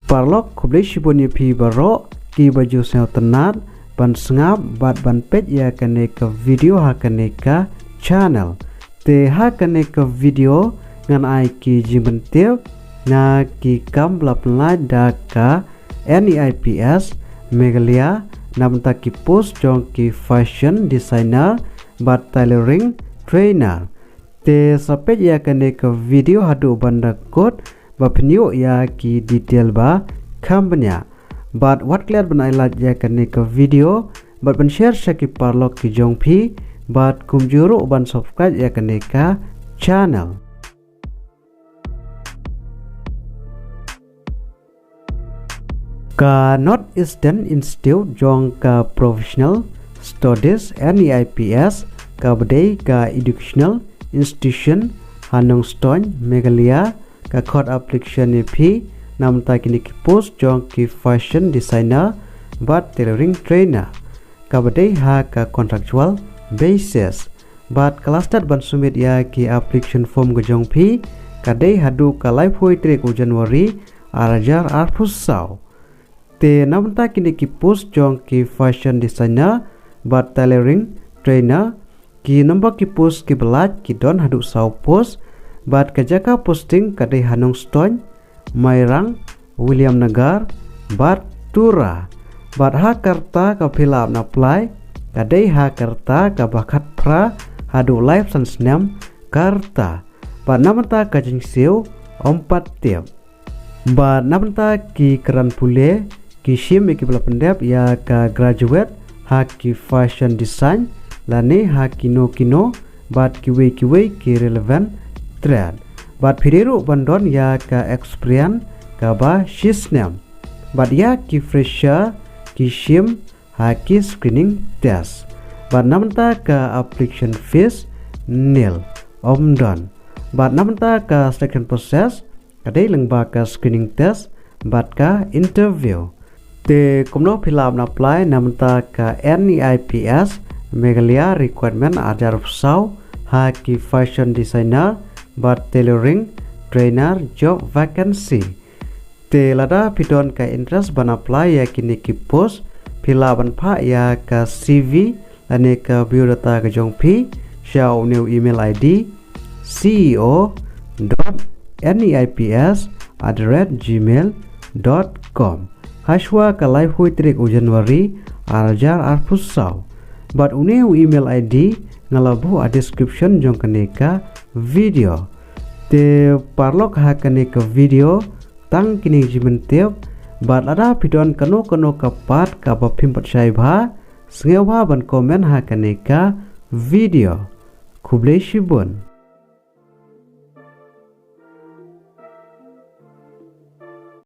Paralok Khublei shibun ye pi baro ki baju sel tenat ban sengap bat ban peit ya kane ke video ha kane ka channel te ha kane ke video ngan ai ki jimen tiep na ki kam blap lai da ka NEIPS Meghalaya namta ki post jong ki fashion designer bat tailoring trainer te sapet ya kane ke video haduh banda code ba penyo ya ki detail ba kham bñiah bat wat clear ban ailat ya kane ke video bat ban share ki Paralok ki jong phi bat kum juru ban subscribe ya kane ka channel. Ka Northeastern Institute jong ka professional studies NEIPS ka badai ka educational institution hanong stone Meghalaya ka court application ni phi namta kini ki post jong ki fashion designer but tailoring trainer ka badai ha ka contractual basis but cluster ban sumit ya ki application form go jong phi ka dei haduh ka live hoi trek u January arajar arpusau te namta kini ki post jong ki fashion designer but tailoring trainer ki number ki post ki belat ki don haduh sau post bat kajaka posting kadai hanong stone Mairang William Nagar bat tura bat ha karta ka philap na apply kadai ha karta ka bakat pra haduh live sansnam karta bat namta ka jingsiu ompat tiap bat namta ki keran pule ki shim ki bela pendep ya ka graduate ha ki fashion design lane ha kino bat kiwe ki relevant trend bat phireru bandon ya ka experience ka ba shisnam bat ya ki fresher ki shim ha ki screening test bat namta ka application fees nil omdon bat namta ka selection process kadai lengba ka screening test bat ka interview te kumno philap na apply namta ka NEIPS Meghalaya Recruitment ajar sau ha ki fashion designer but tailoring trainer Jop Vacancy te lada pidon ka interest ban apply ya kini ki post philaban pha ya ka CV ane ka biodata ka jong phi shao new email ID ceo.neips@gmail.com Hashwa ka live hui trek u January arajar arpusau but uneu email ID ngalabu a description jong kaneka video te Paralok ha kaneka video tang kini jimen tiap but ada pidon kano kapat ka ba phimpat sai bha sngeu bha ban comment ha kaneka video Khublei shibun